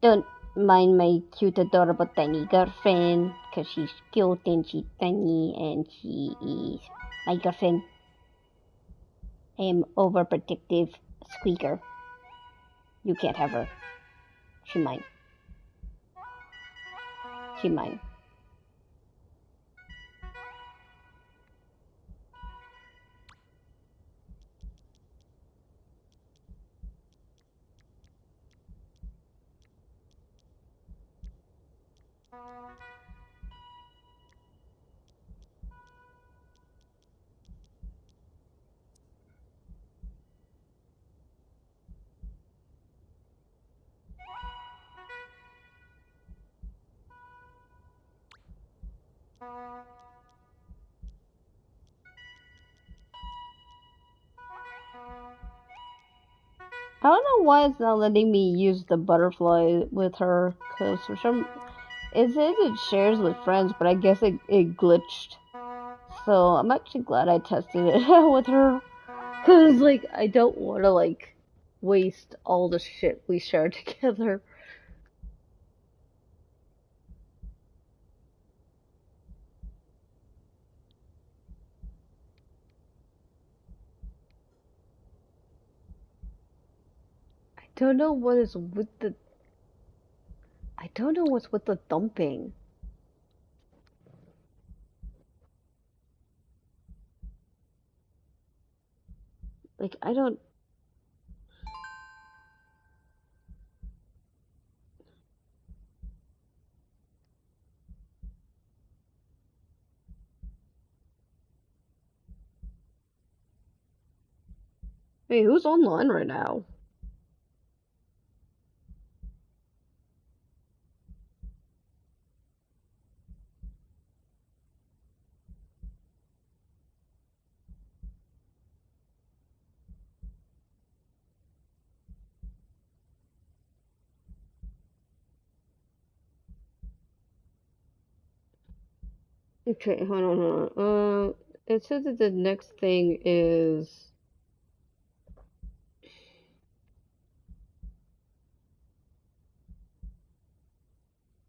Don't mind my cute, adorable, tiny girlfriend, because she's cute and she's tiny and she is my girlfriend. I am overprotective squeaker. You can't have her. She mine. She mine. I don't know why it's not letting me use the butterfly with her, because for some... It says it shares with friends, but I guess it glitched. So I'm actually glad I tested it out with her. Because, like, I don't want to, like, waste all the shit we share together. I don't know what is with the... I don't know what's with the thumping. Like, I don't... Hey, who's online right now? Okay, hold on. It says that the next thing is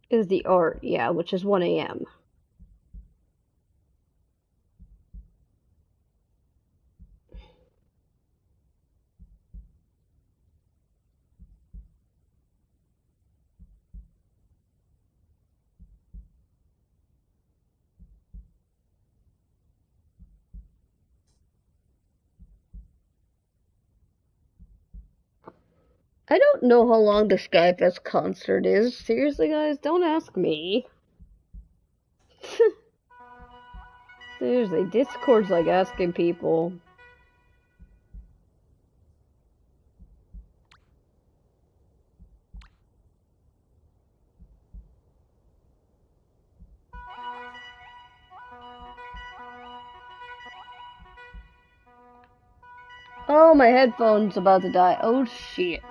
the art, yeah, which is 1 a.m. I don't know how long the Skyfest concert is. Seriously, guys, don't ask me. Seriously, Discord's like asking people. Oh, my headphone's about to die. Oh, shit.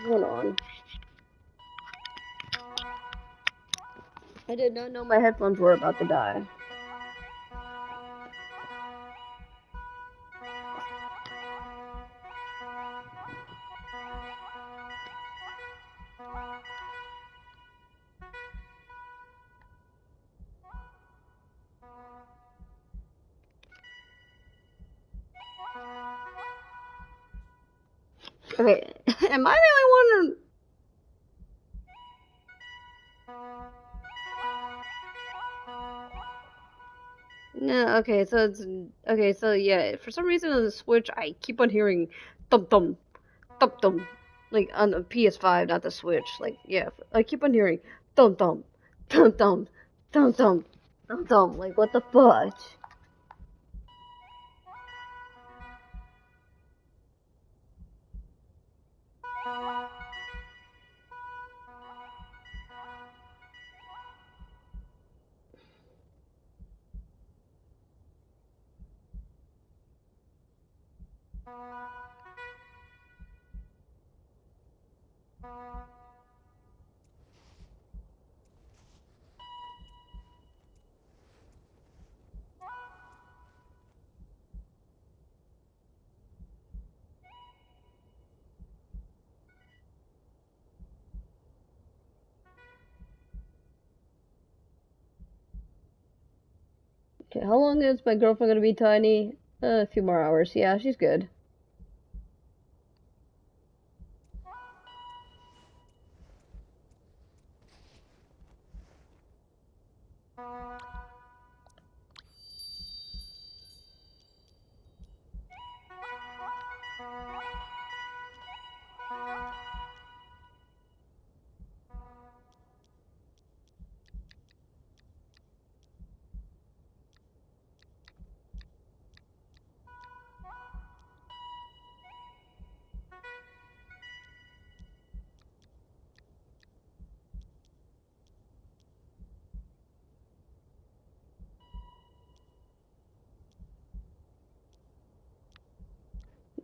Hold on. I did not know my headphones were about to die. Okay, am I the only one? No, okay, so it's okay. So yeah, for some reason on the Switch, I keep on hearing thump thump thump thump, like on the PS5, not the Switch. Like yeah, I keep on hearing thump thump thump thump thump thump thump thump. Like what the fudge? Okay, how long is my girlfriend gonna be tiny? A few more hours. Yeah, she's good.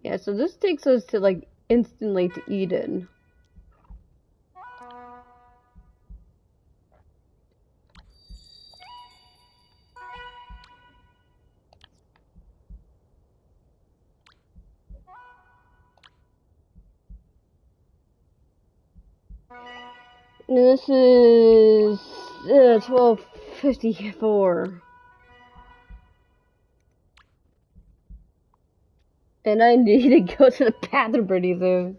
Yeah, so this takes us to like instantly to Eden. This is 12:54, and I need to go to the bathroom pretty soon.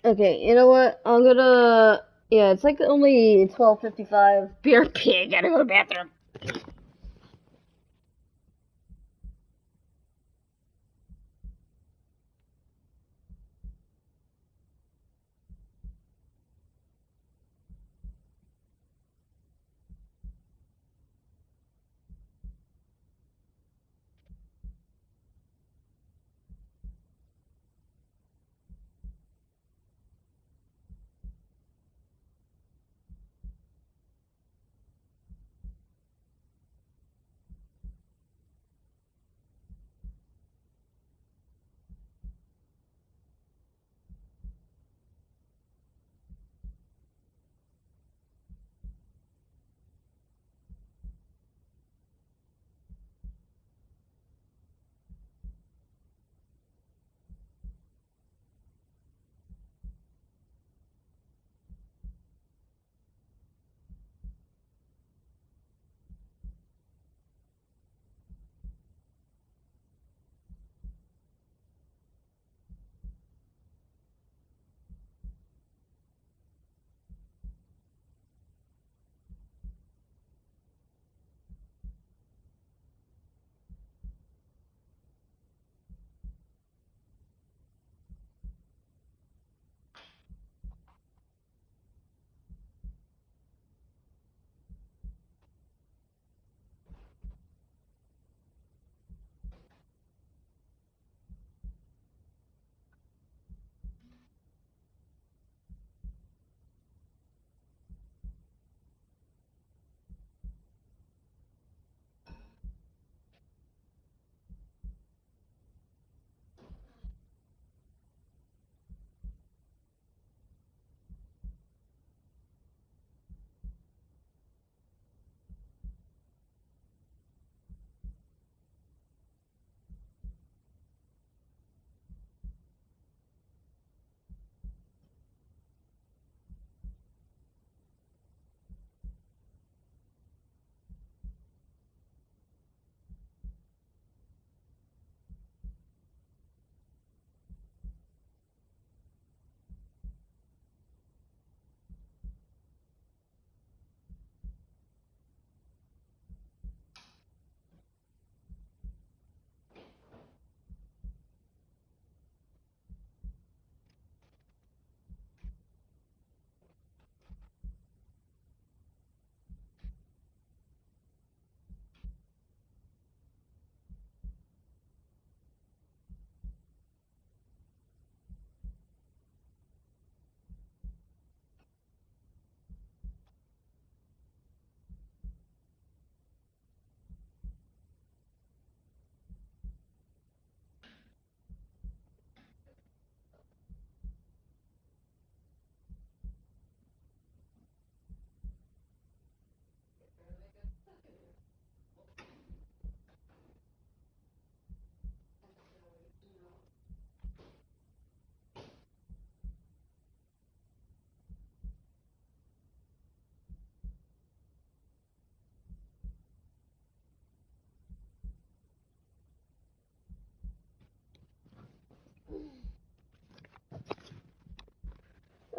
Okay, you know what? I'm gonna. Yeah, it's like only 12:55. BRP, gotta go to the bathroom.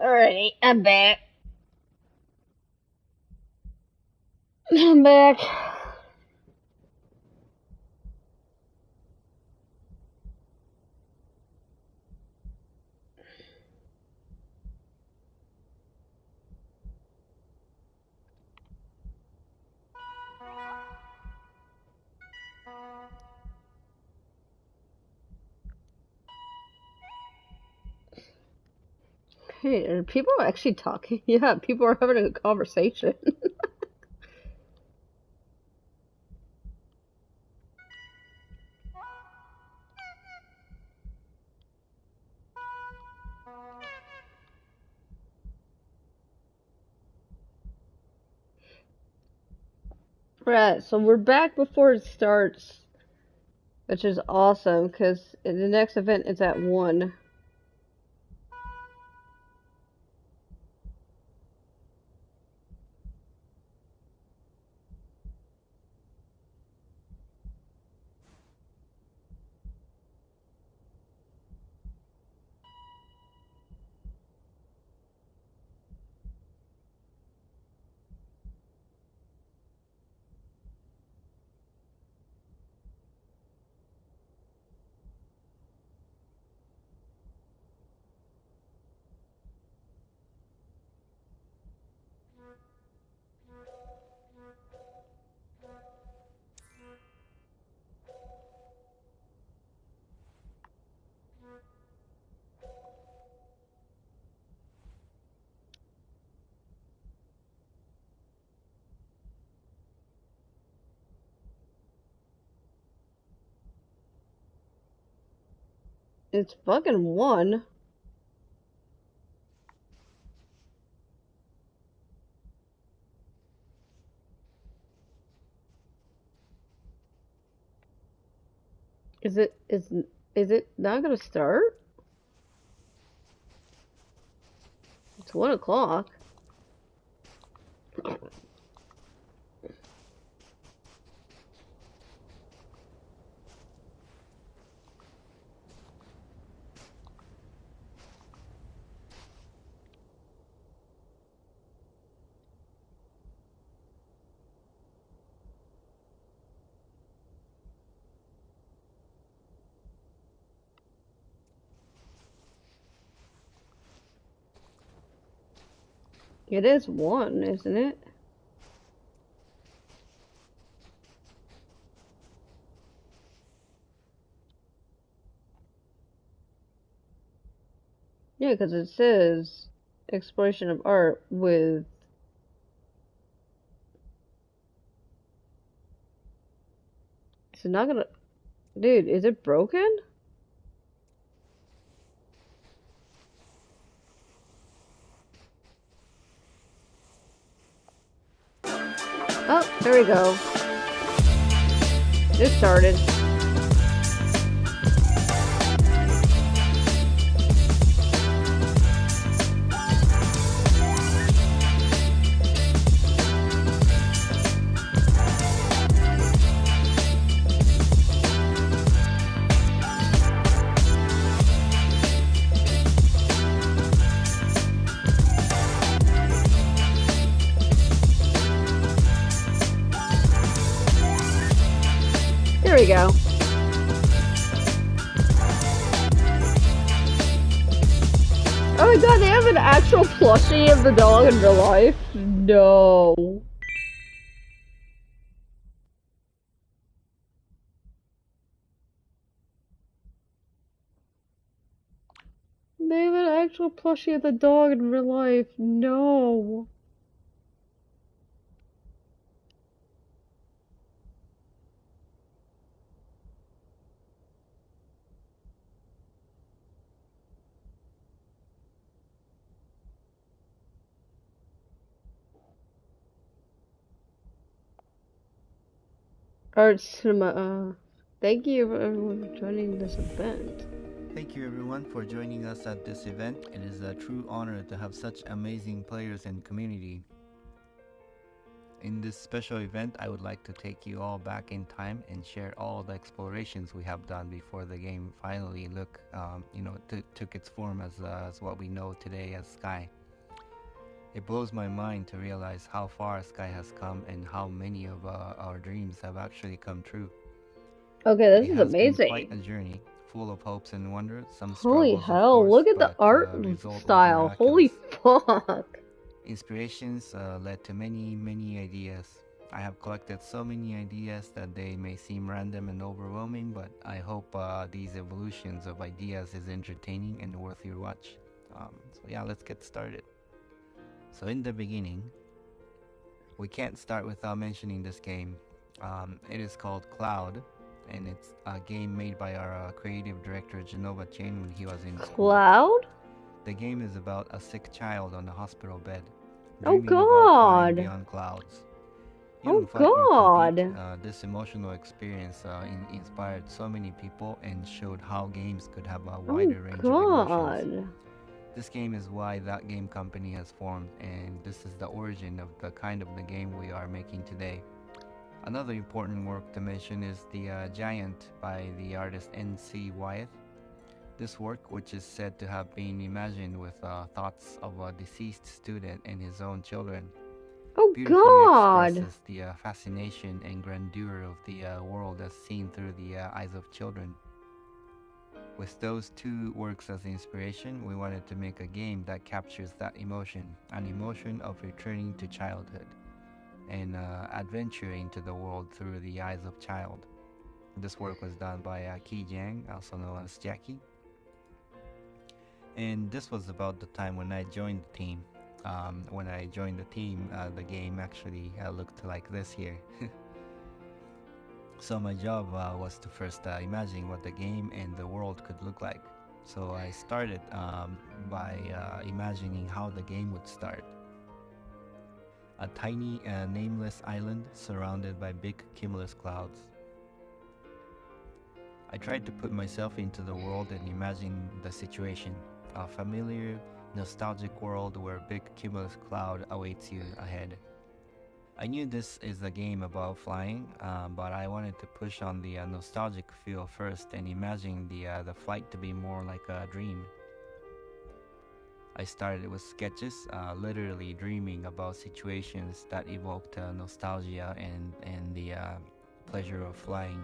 Alrighty, I'm back. I'm back. Hey, are people actually talking? Yeah, people are having a conversation. Right, so we're back before it starts, which is awesome because the next event is at 1. It's fucking 1. Is it not gonna start? It's 1 o'clock. It is 1, isn't it? Yeah, because it says exploration of art with. It's not gonna. Dude, is it broken? Oh, there we go. It started. There we go. Oh my god, they have an actual plushie of the dog in real life? No. They have an actual plushie of the dog in real life. No. Art cinema. Thank you everyone for joining this event. Thank you everyone for joining us at this event. It is a true honor to have such amazing players and community. In this special event, I would like to take you all back in time and share all the explorations we have done before the game finally took its form as what we know today as Sky. It blows my mind to realize how far Sky has come and how many of our dreams have actually come true. Okay, It this is has been quite a amazing. journey, full of hopes and wonders, some Holy struggles, of hell, course, look at the but art the result was style. Holy miraculous. fuck. Inspirations led to many, many ideas. I have collected so many ideas that they may seem random and overwhelming, but I hope these evolutions of ideas is entertaining and worth your watch. So let's get started. So in the beginning, we can't start without mentioning this game. It is called Cloud, and it's a game made by our creative director Genova Chen when he was in school. Cloud? The game is about a sick child on a hospital bed, Oh dreaming about flying god. beyond clouds. You Oh don't fight or compete. god. This emotional experience inspired so many people and showed how games could have a Oh wider range of emotions. god. This game is why that game company has formed, and this is the origin of the kind of the game we are making today. Another important work to mention is The Giant by the artist N.C. Wyeth. This work, which is said to have been imagined with thoughts of a deceased student and his own children, Oh beautifully god. expresses the fascination and grandeur of the world as seen through the eyes of children. With those two works as inspiration, we wanted to make a game that captures that emotion, an emotion of returning to childhood and adventuring into the world through the eyes of child. This work was done by Ki Jiang, also known as Jackie. And this was about the time when I joined the team. When I joined the team, the game actually looked like this here. So my job was to first imagine what the game and the world could look like. So I started by imagining how the game would start. A tiny, nameless island surrounded by big cumulus clouds. I tried to put myself into the world and imagine the situation. A familiar, nostalgic world where big cumulus cloud awaits you ahead. I knew this is a game about flying, but I wanted to push on the nostalgic feel first and imagine the flight to be more like a dream. I started with sketches, literally dreaming about situations that evoked nostalgia and the pleasure of flying.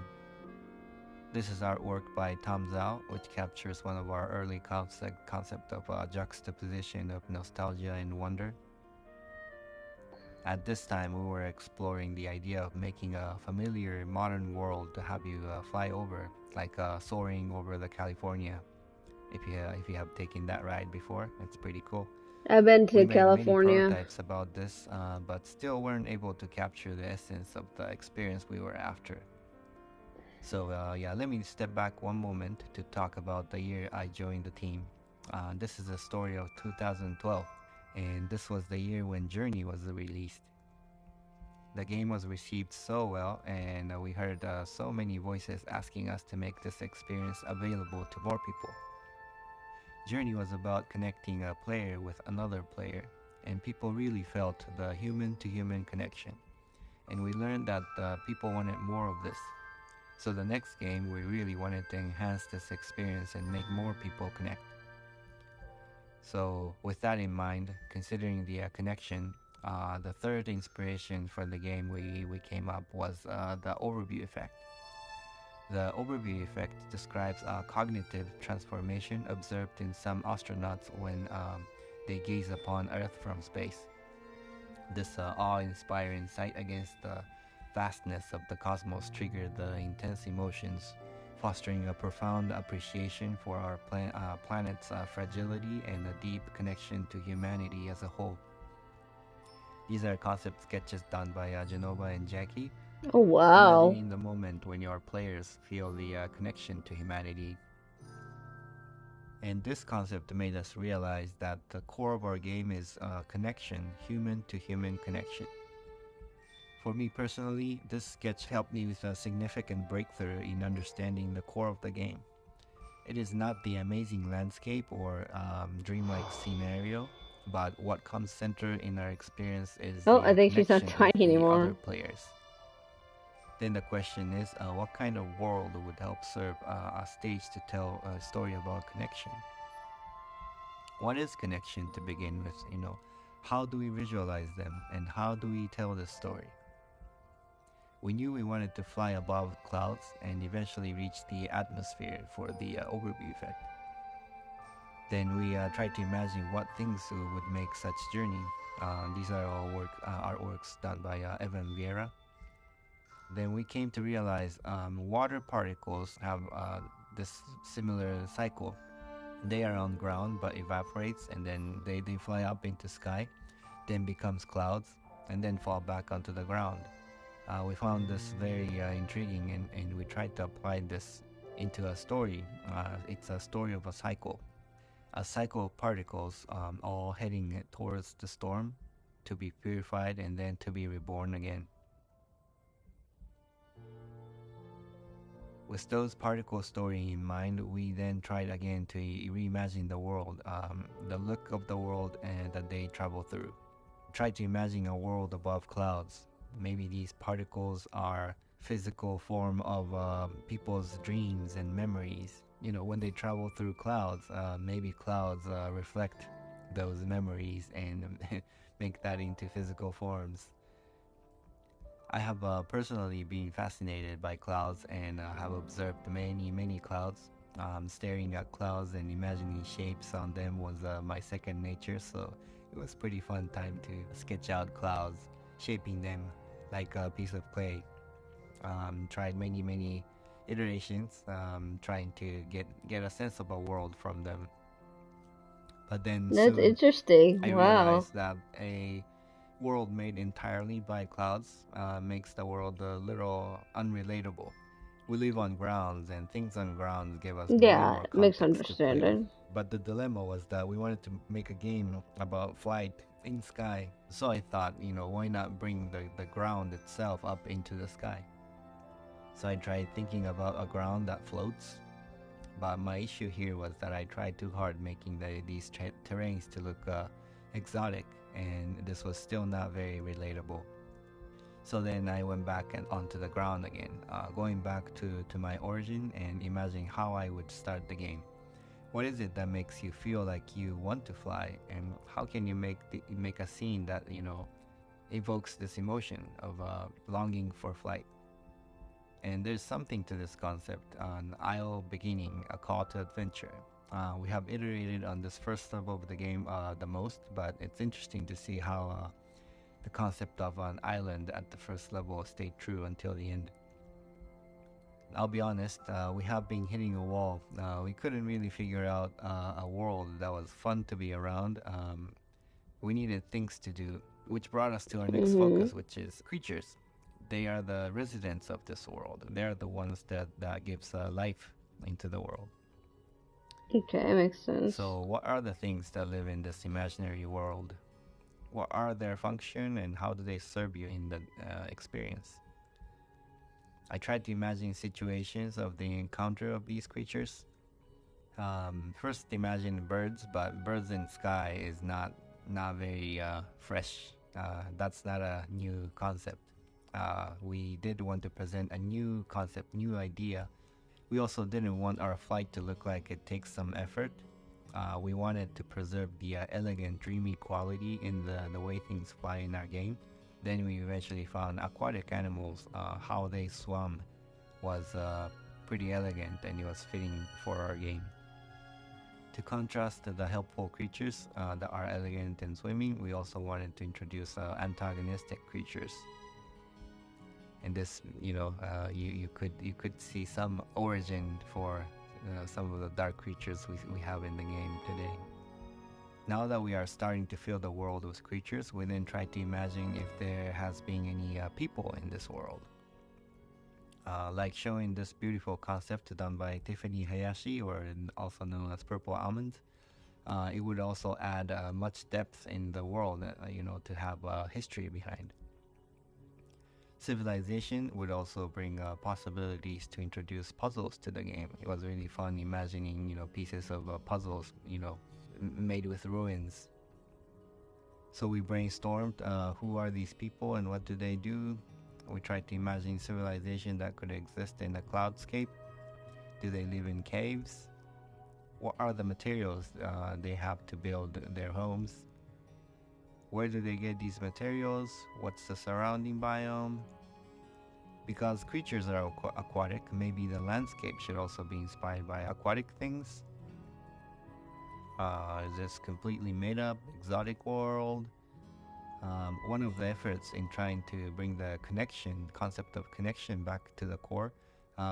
This is artwork by Tom Zhao, which captures one of our early concept of juxtaposition of nostalgia and wonder. At this time, we were exploring the idea of making a familiar modern world to have you fly over, like soaring over the California. If you have taken that ride before, it's pretty cool. I've been We to made many California. prototypes about this, but still weren't able to capture the essence of the experience we were after. So let me step back one moment to talk about the year I joined the team. This is a story of 2012, and this was the year when Journey was released. The game was received so well, and we heard so many voices asking us to make this experience available to more people. Journey was about connecting a player with another player, and people really felt the human to human connection. And we learned that people wanted more of this. So the next game, we really wanted to enhance this experience and make more people connect. So with that in mind, considering the connection, the third inspiration for the game we came up was the overview effect. The overview effect describes a cognitive transformation observed in some astronauts when they gaze upon Earth from space. This awe-inspiring sight against the vastness of the cosmos triggered the intense emotions, fostering a profound appreciation for our planet's fragility and a deep connection to humanity as a whole. These are concept sketches done by Genova and Jackie. Oh wow. Imagining the moment when your players feel the connection to humanity. And this concept made us realize that the core of our game is connection, human to human connection. For me personally, this sketch helped me with a significant breakthrough in understanding the core of the game. It is not the amazing landscape or dreamlike scenario. But what comes center in our experience is Oh, the I think she's not connection with tiny the other anymore. players. Then the question is, what kind of world would help serve a stage to tell a story about connection? What is connection to begin with? How do we visualize them, and how do we tell the story? We knew we wanted to fly above clouds and eventually reach the atmosphere for the overview effect. Then we tried to imagine what things would make such journey. These are all artworks done by Evan Vieira. Then we came to realize water particles have this similar cycle. They are on ground but evaporates, and then they fly up into sky, then becomes clouds, and then fall back onto the ground. We found this very intriguing, and we tried to apply this into a story. It's a story of a cycle of particles all heading towards the storm to be purified and then to be reborn again. With those particle story in mind, we then tried again to reimagine the world, the look of the world and that they travel through. Try to imagine a world above clouds. Maybe these particles are physical form of people's dreams and memories. When they travel through clouds, maybe clouds reflect those memories and make that into physical forms. I have personally been fascinated by clouds and have observed many clouds. Staring at clouds and imagining shapes on them was my second nature, so it was pretty fun time to sketch out clouds, shaping them like a piece of clay. Tried many iterations, trying to get a sense of a world from them. But then That's soon interesting. I Wow. realized that a world made entirely by clouds makes the world a little unrelatable. We live on grounds, and things on grounds give us way Yeah, more makes context to play with. understanding. But the dilemma was that we wanted to make a game about flight in sky. So I thought, why not bring the ground itself up into the sky? So I tried thinking about a ground that floats. But my issue here was that I tried too hard making these terrains to look exotic, and this was still not very relatable. So then I went back and onto the ground again, going back to my origin and imagining how I would start the game. What is it that makes you feel like you want to fly, and how can you make a scene that evokes this emotion of longing for flight? And there's something to this concept, an isle beginning, a call to adventure. We have iterated on this first level of the game the most, but it's interesting to see how the concept of an island at the first level stayed true until the end. I'll be honest, we have been hitting a wall. We couldn't really figure out a world that was fun to be around. We needed things to do, which brought us to our next Mhm. focus, which is creatures. They are the residents of this world. They're the ones that gives life into the world. Okay, makes sense. So, what are the things that live in this imaginary world? What are their function and how do they serve you in the experience? I tried to imagine situations of the encounter of these creatures. First, imagine birds, but birds in sky is not very fresh. That's not a new concept. We did want to present a new concept, new idea. We also didn't want our flight to look like it takes some effort. We wanted to preserve the elegant, dreamy quality in the way things fly in our game. Then we eventually found aquatic animals. How they swam was pretty elegant and it was fitting for our game. To contrast the helpful creatures that are elegant and swimming, we also wanted to introduce antagonistic creatures. And this, you could see some origin for some of the dark creatures we have in the game today. Now that we are starting to fill the world with creatures, we then try to imagine if there has been any people in this world. Like showing this beautiful concept done by Tiffany Hayashi, or also known as Purple Almond. It would also add much depth in the world, to have history behind. Civilization would also bring possibilities to introduce puzzles to the game. It was really fun imagining, pieces of puzzles, made with ruins. So we brainstormed who are these people and what do they do. We tried to imagine civilization that could exist in a cloudscape. Do they live in caves? What are the materials they have to build their homes? Where do they get these materials? What's the surrounding biome? Because creatures are aquatic, maybe the landscape should also be inspired by aquatic things. Is this completely made up, exotic world? One of the efforts in trying to bring the concept of connection back to the core,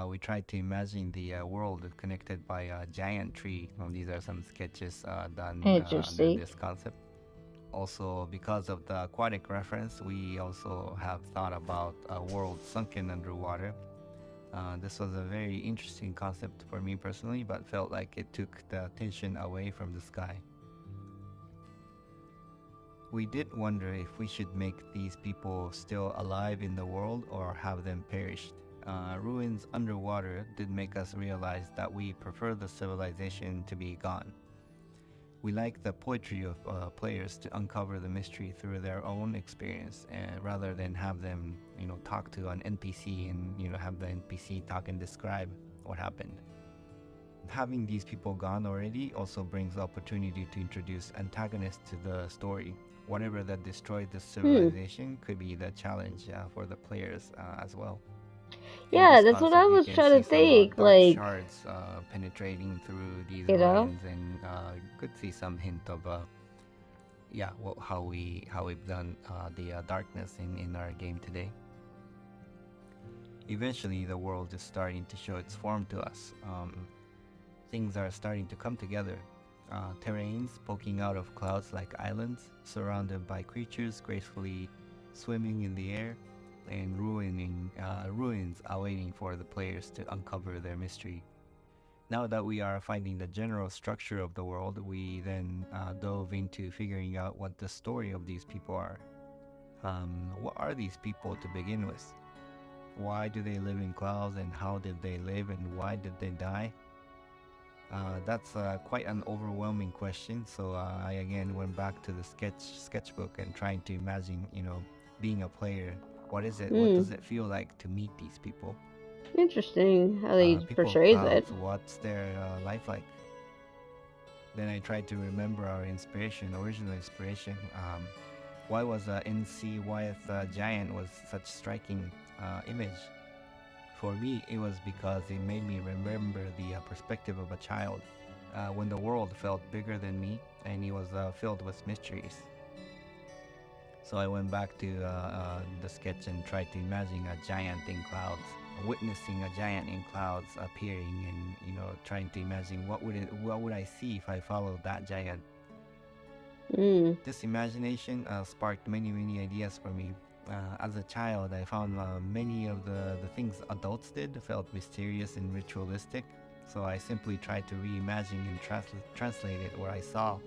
we tried to imagine the world connected by a giant tree. These are some sketches done under Interesting. this concept. Also, because of the aquatic reference, we also have thought about a world sunken underwater. This was a very interesting concept for me personally, but felt like it took the attention away from the sky. We did wonder if we should make these people still alive in the world or have them perished. Ruins underwater did make us realize that we prefer the civilization to be gone. We like the poetry of players to uncover the mystery through their own experience, rather than have them, talk to an NPC and have the NPC talk and describe what happened. Having these people gone already also brings the opportunity to introduce antagonists to the story. Whatever that destroyed the Hmm. civilization could be the challenge for the players as well. In Yeah, this that's what I concept, you was can trying see to some think. dark Like, shards penetrating through these you know? ruins, and you could see some hint of yeah, how we've done the darkness in our game today. Eventually, the world is starting to show its form to us. Things are starting to come together. Terrains poking out of clouds like islands, surrounded by creatures gracefully swimming in the air, and ruins awaiting for the players to uncover their mystery. Now that we are finding the general structure of the world, we then dove into figuring out what the story of these people are. What are these people to begin with? Why do they live in clouds, and how did they live, and why did they die? That's quite an overwhelming question. So I again went back to the sketchbook and trying to imagine, being a player. What is it? What Hmm. does it feel like to meet these people? Interesting how they People of portrays it. clouds. What's their life like? Then I tried to remember our original inspiration. Why was NC Wyeth Giant was such striking image? For me, it was because it made me remember the perspective of a child when the world felt bigger than me and it was filled with mysteries. So I went back to the sketch and tried to imagine a giant in clouds, witnessing a giant in clouds appearing, and trying to imagine what would I see if I followed that giant. Hmm. This imagination sparked many ideas for me. As a child, I found many of the things adults did felt mysterious and ritualistic, so I simply tried to reimagine and translate it where I saw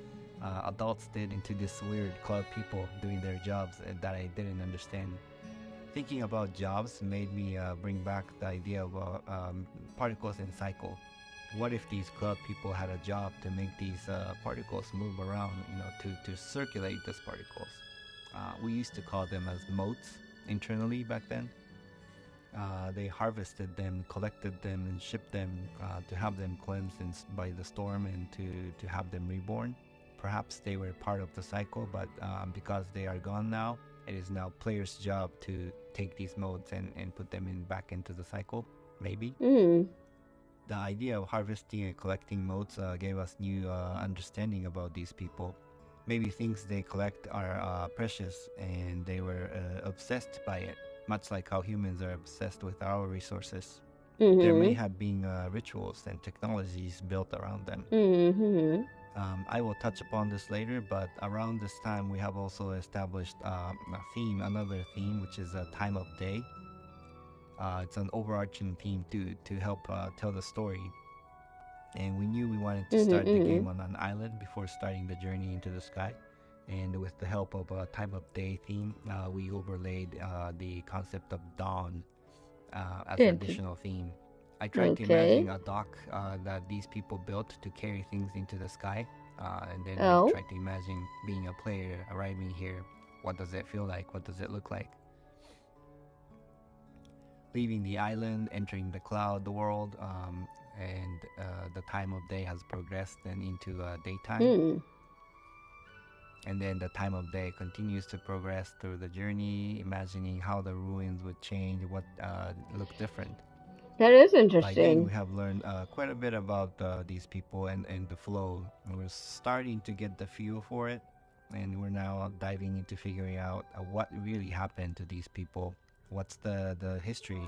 adults did into this weird cloud people doing their jobs that I didn't understand. Thinking about jobs made me bring back the idea of particles in cycle. What if these cloud people had a job to make these particles move around, to circulate these particles? We used to call them as motes internally back then. They harvested them, collected them, and shipped them to have them cleansed by the storm and to have them reborn. Perhaps they were part of the cycle, but because they are gone now, it is now players' job to take these modes and put them back into the cycle. Maybe. Hmm. The idea of harvesting and collecting motes gave us new understanding about these people. Maybe things they collect are precious and they were obsessed by it, much like how humans are obsessed with our resources. There may Mm-hmm. have been rituals and technologies built around them. Mm-hmm. I will touch upon this later, but around this time we have also established another theme, which is a time of day. It's an overarching theme to help tell the story. And we knew we wanted to Mm-hmm. start the Mm-hmm. game on an island before starting the journey into the sky. And with the help of a time of day theme, we overlaid the concept of dawn as an Good. additional theme. I tried to Okay. imagine a dock that these people built to carry things into the sky. And then I Oh. tried to imagine being a player arriving here. What does it feel like? What does it look like? Leaving the island, entering the cloud, the world, and the time of day has progressed then into daytime. Hmm. And then the time of day continues to progress through the journey, imagining how the ruins would change, what look different. That is By then, interesting. we have learned quite a bit about these people and the flow. We're starting to get the feel for it, and we're now diving into figuring out what really happened to these people. What's the history?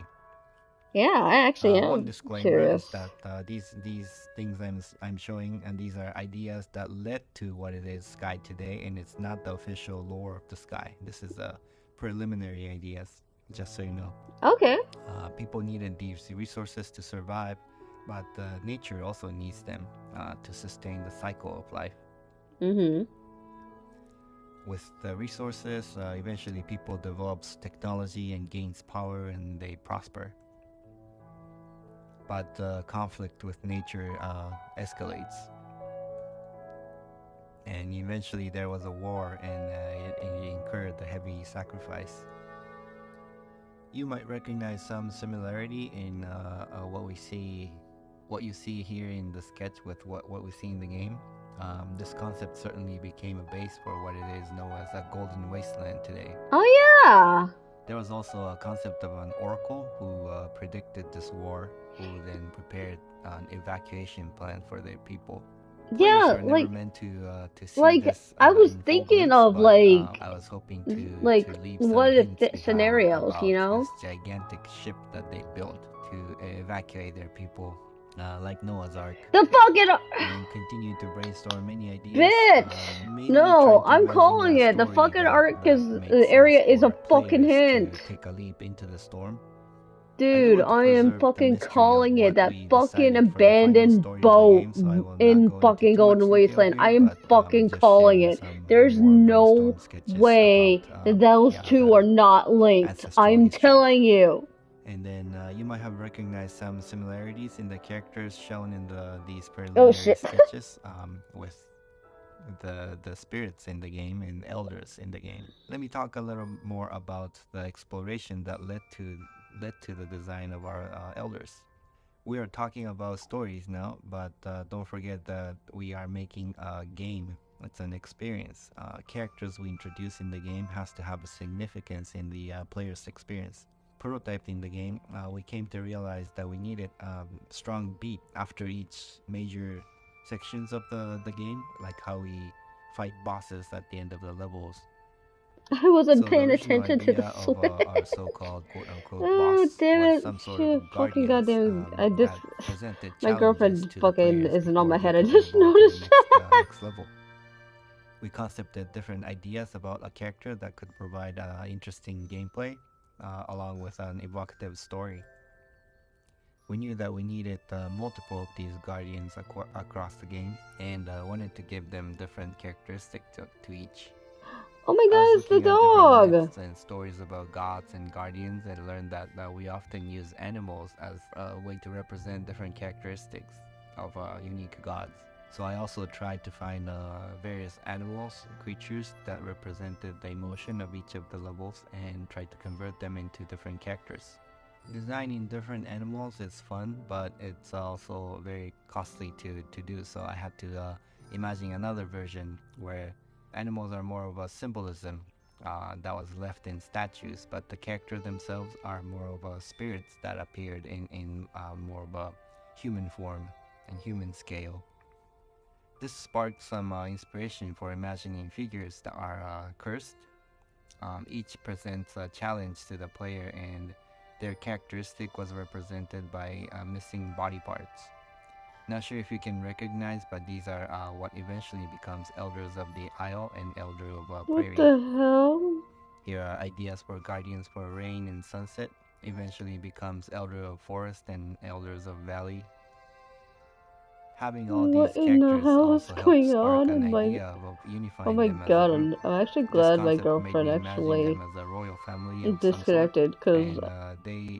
Yeah, I actually One am disclaimer is curious. that these things I'm showing and these are ideas that led to what it is Sky today, and it's not the official lore of the Sky. This is preliminary ideas, just so you know. Okay. People needed these resources to survive, but nature also needs them to sustain the cycle of life. Mm-hmm. With the resources, eventually people develops technology and gains power, and they prosper. But conflict with nature escalates, and eventually there was a war, and it incurred a heavy sacrifice. You might recognize some similarity in what you see here in the sketch with what we see in the game. This concept certainly became a base for what it is known as a golden wasteland today. Oh yeah. There was also a concept of an oracle who predicted this war, who then prepared an evacuation plan for their people. Players Yeah, were never meant to see like this I was in full thinking glimpse, of but I was hoping like to leave some what if hints behind scenarios, you about know? this gigantic ship that they built to evacuate their people, like Noah's Ark. The fucking We continued to brainstorm many ideas, bitch. mainly No, trying to I'm imagine a calling it. The story fucking arc that is makes sense area is a for fucking players to hint. take a leap into the storm. I do Dude, want to I am preserve the fucking mystery of calling it. what That we fucking decided for the final abandoned story of the boat game, so I will not in go into fucking too much Golden detail Wasteland. here, I am but fucking just calling sharing it. some There's more no brainstorm sketches about, way that those yeah, two the are not linked. ancestral I'm history. telling you. And then you might have recognized some similarities in the characters shown in these Oh preliminary shit. sketches with the spirits in the game and elders in the game. Let me talk a little more about the exploration that led to the design of our elders. We are talking about stories now, but don't forget that we are making a game. It's an experience. Characters we introduce in the game has to have a significance in the player's experience. Prototyping the game, we came to realize that we needed strong beat after each major sections of the game, like how we fight bosses at the end of the levels. I wasn't So the paying original attention to the idea of sweat. our so-called quote-unquote Oh boss damn was it! some sort Shit, of fucking guardians goddamn! I just that presented my challenges girlfriend to the fucking players isn't on before my they head. I could just move on to the noticed. next level. We concepted different ideas about a character that could provide interesting gameplay, along with an evocative story. We knew that we needed multiple of these guardians across the game, and wanted to give them different characteristics to each. Oh my I was god, it's the looking at different dog. myths and stories about gods and guardians, and learned that we often use animals as a way to represent different characteristics of unique gods. So I also tried to find various animals, creatures that represented the emotion of each of the levels, and tried to convert them into different characters. Designing different animals is fun, but it's also very costly to do. So I had to imagine another version where animals are more of a symbolism that was left in statues, but the characters themselves are more of a spirits that appeared in more of a human form and human scale. This sparked some inspiration for imagining figures that are cursed. Each presents a challenge to the player, and their characteristic was represented by missing body parts. Not sure if you can recognize, but these are what eventually becomes Elders of the Isle and Elder of What Prairie. the hell? Here are ideas for Guardians for Rain and Sunset, eventually becomes Elder of Forest and Elders of Valley. Having all What these in the characters hell is also helped going spark on an in my? idea of Oh unifying my them as a god, group. I'm actually This glad my concept made girlfriend me imagine actually them as a royal family of some sort, disconnected because and they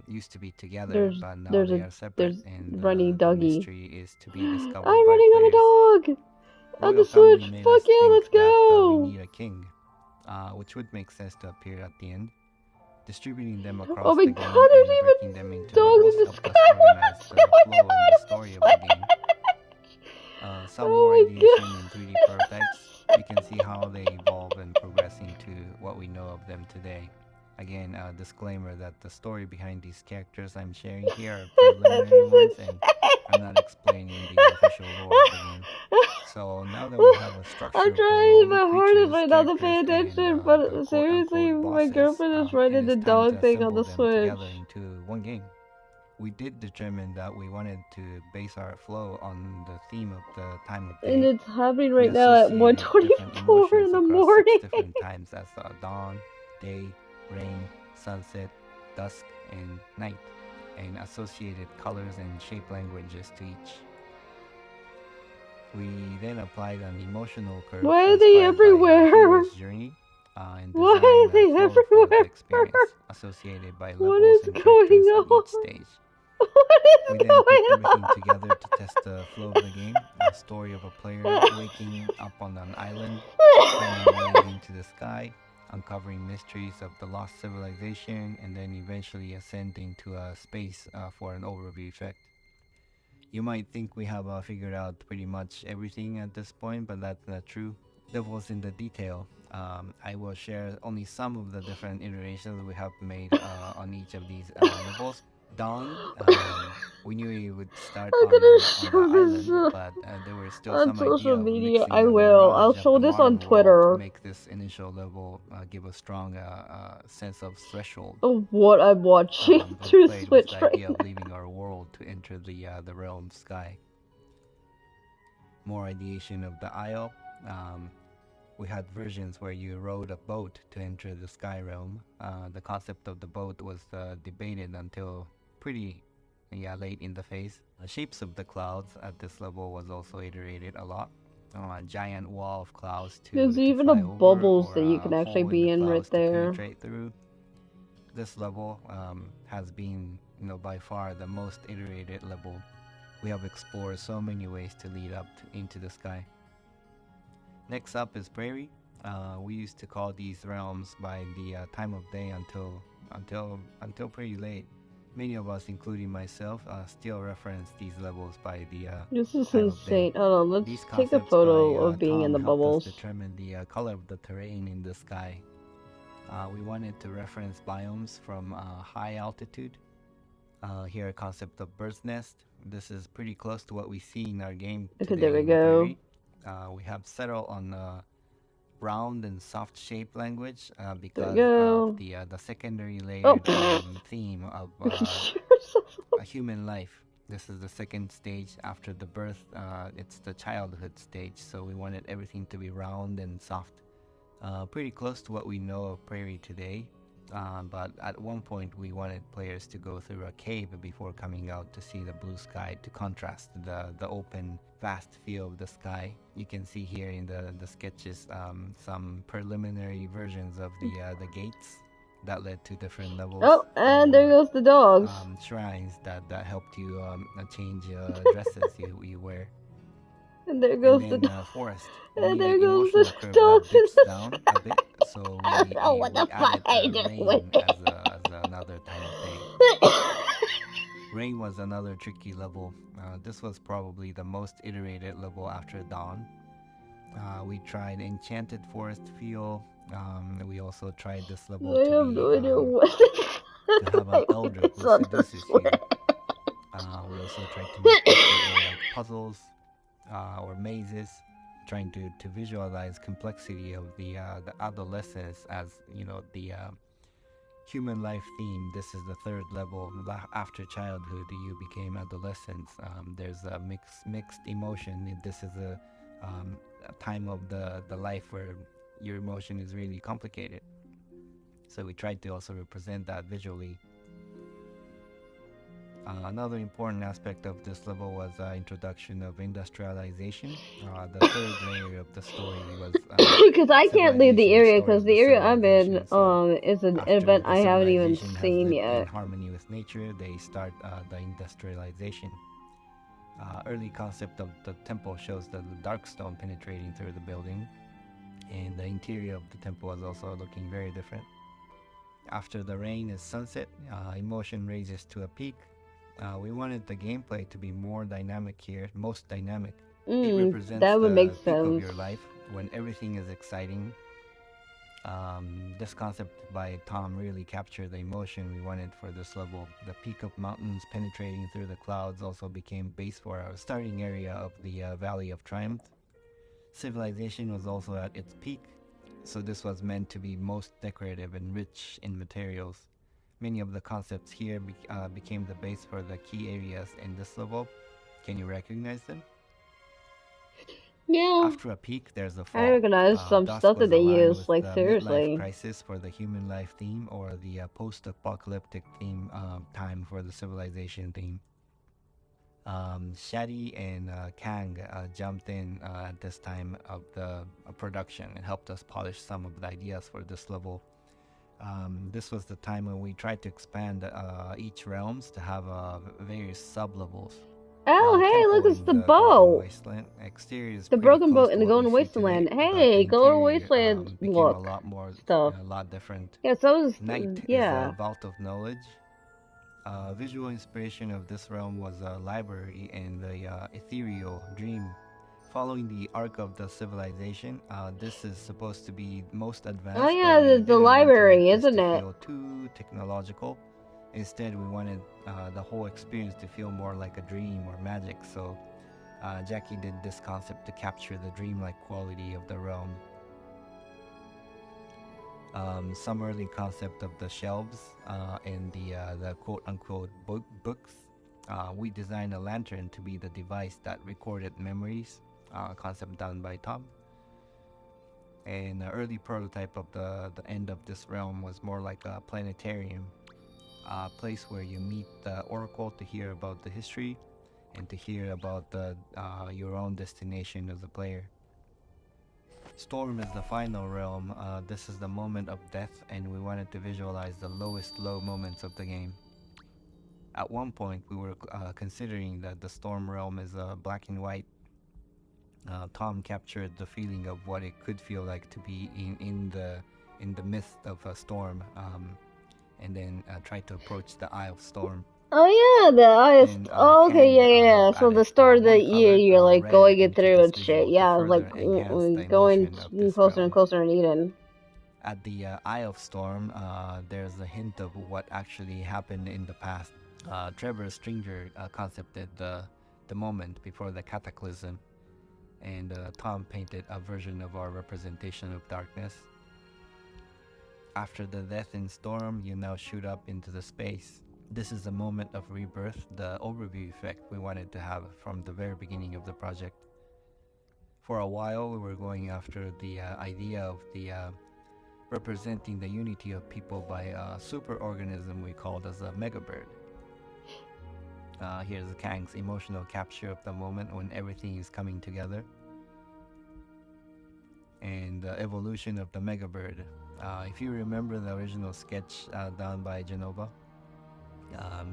used to be together, but now there's they a are separate, there's and running the doggy. mystery is to be I'm discovered by running on players. a dog. On the Royal family Switch! made Fuck us yeah, think let's that we go! need a king, which would make sense to appear at the end. Distributing them Oh across my the god, game there's and breaking them even into dogs levels in the helped us sky! organize What's the going flow and the on on story of the game. the Switch? Some more Oh my ideation in 3D prototypes. gosh! You can see how they evolve and progress into what we know of them today. Again, a disclaimer that the story behind these characters I'm sharing here are This preliminary is ones and I'm not explaining the official lore of the game. insane! So now that we have a structure I'm of the trying world, my hardest creatures, right now to pay characters, and attention, the but seriously, quote-unquote my bosses, girlfriend is it writing is the time to dog thing on assemble the them together Switch. into one game. We did determine that we wanted to base our flow on the theme of the time of And day. it's happening We right now at associated different 1:24 in emotions the across 6 morning. different times as dawn, day, rain, sunset, dusk, and night, and associated colors and shape languages to each. We then applied an emotional curve Why are they inspired by a everywhere? hero's journey and Why are designed a they flow for the everywhere? experience, associated by What levels is and going characters at each on? stage. What We is then put going everything together to on? test the flow of the game, a story of a player waking up on an island, flying away into the sky, uncovering mysteries of the lost civilization, and then eventually ascending to space for an overview effect. You might think we have figured out pretty much everything at this point, but that's not true. Devil's in the detail. I will share only some of the different iterations we have made on each of these levels. Dawn, we knew we would start I'm gonna on the show this island, but there were still on some idea social of media. mixing I the will. I'll mirage of show the this on modern world to Twitter make this initial level give a strong sense of threshold. of what I'm watching We through played with Switch the right idea of leaving our world to enter the realm sky. More ideation of the Isle. We had versions where you rowed a boat to enter the sky realm. The concept of the boat was debated until pretty late in the phase. The shapes of the clouds at this level was also iterated a lot. A giant wall of clouds There's to even a fly over, bubbles or that you a can actually hole in the be in right clouds to there. penetrate through. This level has been, by far the most iterated level. We have explored so many ways to lead up into the sky. Next up is Prairie. We used to call these realms by the time of day until pretty late. Many of us, including myself, still reference these levels by the This is time of day. insane. Hold on, These let's take a concepts by photo of being in Tom the helped us bubbles. determine the color of the terrain in the sky. We wanted to reference biomes from high altitude. Here, a concept of bird's nest. This is pretty close to what we see in our game Okay, there today we in go. Prairie. We have settled on round and soft shape language There we because of go. the secondary Oh! layered theme of a human life. This is the second stage after the birth. It's the childhood stage, so we wanted everything to be round and soft. Pretty close to what we know of Prairie today. But at one point, we wanted players to go through a cave before coming out to see the blue sky to contrast the open, vast feel of the sky. You can see here in the sketches some preliminary versions of the gates that led to different levels, Oh, and there or goes the dogs. shrines that helped you change dresses you wear. And there And goes the then dog. forest. And The there goes the emotional curve dogs in dips the down a sky. bit, so I don't know what the we fuck added I just rain witnessed. as another time of day. Rain was another tricky level. This was probably the most iterated level after dawn. We tried enchanted forest feel. We also tried this level I to have be no idea what to have an I elder witnessed who on the seduces you. Switch. We also tried to make this level like puzzles or mazes, trying to visualize complexity of the adolescence as the human life theme. This is the third level. After childhood, you became adolescence. There's a mixed emotion. This is a time of the life where your emotion is really complicated. So we tried to also represent that visually. Another important aspect of this level was introduction of industrialization. The third layer of the story was Because I can't leave the civilization, the area, story because of the the area I'm in civilization. So is an after event the I haven't even civilization has seen lived in yet. harmony with nature, they start the industrialization. Early concept of the temple shows the dark stone penetrating through the building, and the interior of the temple was also looking very different. After the rain is sunset, emotion raises to a peak. We wanted the gameplay to be more dynamic here, most dynamic. It represents That would make the peak of sense. your life when everything is exciting. This concept by Tom really captured the emotion we wanted for this level. The peak of mountains penetrating through the clouds also became base for our starting area of the Valley of Triumph. Civilization was also at its peak, so this was meant to be most decorative and rich in materials. Many of the concepts here became the base for the key areas in this level. Can you recognize them? Yeah, After a peak, there's a I fall. recognize some Dusk stuff that was they aligned use, with like the midlife seriously. crisis for the human life theme, or the post-apocalyptic theme time for the civilization theme. Shadi and Kang jumped in at this time of the production and helped us polish some of the ideas for this level. This was the time when we tried to expand each realms to have various sub levels. Oh, hey, Temple look, it's in the the Golden boat. Wasteland. Exterior is The pretty broken close boat to in the what we Golden see today, Wasteland. but the Hey, Golden interior Wasteland became a look lot more, stuff. a lot different. Yeah, so is, Night is a yeah. vault of knowledge. Visual inspiration of this realm was a library and the ethereal dream. Following the arc of the civilization, this is supposed to be most Oh advanced, but yeah, we the didn't want to make library, this isn't to it? feel too technological. Instead, we wanted the whole experience to feel more like a dream or magic. So Jackie did this concept to capture the dreamlike quality of the realm. Some early concept of the shelves and the quote unquote books. We designed a lantern to be the device that recorded memories, concept done by Tom. And the early prototype of the end of this realm was more like a planetarium, a place where you meet the oracle to hear about the history and to hear about your own destination as a player. Storm is the final realm. This is the moment of death, and we wanted to visualize the lowest low moments of the game. At one point, we were considering that the storm realm is black and white. Tom captured the feeling of what it could feel like to be in the midst of a storm, and then tried to approach the Eye of Storm. Oh yeah, the eyes. Then Oh, okay, Kang yeah, yeah, yeah. So added the store one that color, you're like red, going it into through this and shit. visual to Yeah, further like enhance the going emotion of this closer and realm. closer and Eden. At the Eye of Storm, there's a hint of what actually happened in the past. Trevor Stringer concepted the moment before the cataclysm, and Tom painted a version of our representation of darkness. After the death in Storm, you now shoot up into the space. This is a moment of rebirth, the overview effect we wanted to have from the very beginning of the project. For a while, we were going after the idea of the representing the unity of people by a superorganism we called as a megabird. Here's Kang's emotional capture of the moment when everything is coming together, and the evolution of the megabird. If you remember the original sketch done by Genova,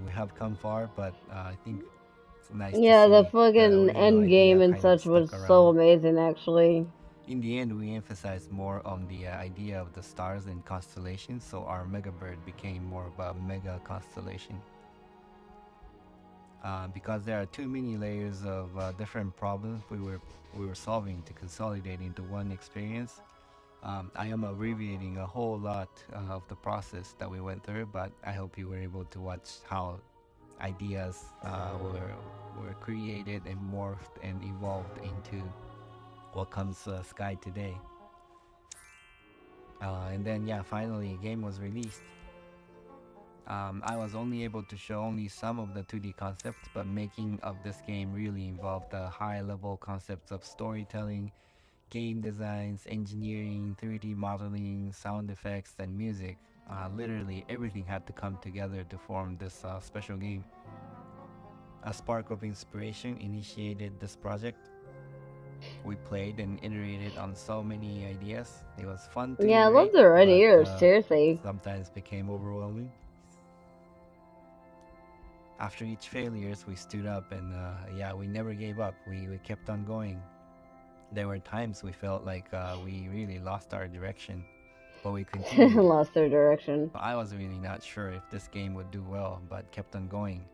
we have come far, but I think it's nice to Yeah, the see the fucking original end game idea and kind of such was stuck so around. amazing, actually. In the end, we emphasized more on the idea of the stars and constellations, so our megabird became more of a mega constellation. Because there are too many layers of different problems we were solving to consolidate into one experience. I am abbreviating a whole lot of the process that we went through, but I hope you were able to watch how ideas were created and morphed and evolved into what comes Sky today. And then yeah, finally, a game was released. I was only able to show only some of the 2D concepts, but making of this game really involved the high level concepts of storytelling, game designs, engineering, 3D modeling, sound effects, and music. Literally everything had to come together to form this special game. A spark of inspiration initiated this project. We played and iterated on so many ideas. It was fun to Yeah, I love iterate, the red but ears, seriously. sometimes became overwhelming. After each failures, we stood up and yeah, we never gave up. We kept on going. There were times we felt like we really lost our direction, but we continued. Lost their direction. I was really not sure if this game would do well, but kept on going,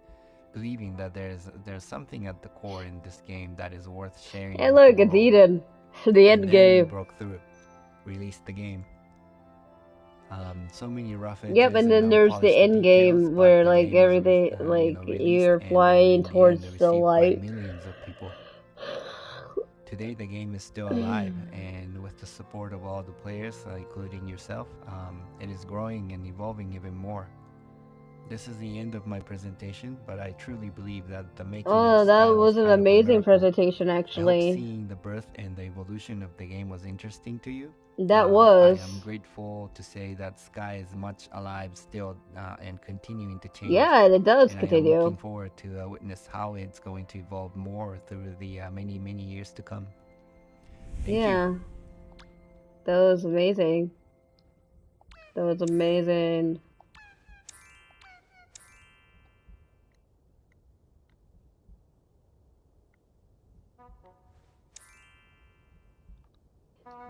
believing that there's something at the core in this game that is worth sharing Hey, with the look, it's world. Eden. The And end then we game. broke through, released the game. So many rough Yep, edges and and then there's the unpolished end details, game but where the like game was everything, like released you're and flying in the end towards the received by light. millions of people. Today the game is still alive, and with the support of all the players, including yourself, it is growing and evolving even more. This is the end of my presentation, but I truly believe that the making of Oh, that Sky was was an kind of a amazing miracle. presentation, I hope actually. seeing the birth and the evolution of the game was interesting to you. That I was. am grateful to say that Sky is much alive still and continuing to change. Yeah, and it does And I am looking continue. forward to witness how it's going to evolve more through the many, many years to come. Thank you. Yeah, that was amazing. That was amazing.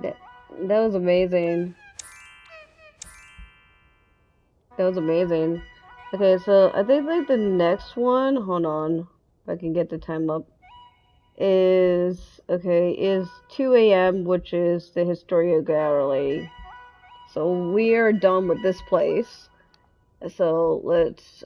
That, that was amazing. That was amazing. Okay, so I think like the next one, hold on, if I can get the time up, is 2 a.m., which is the Historia Gallery. So we are done with this place. So let's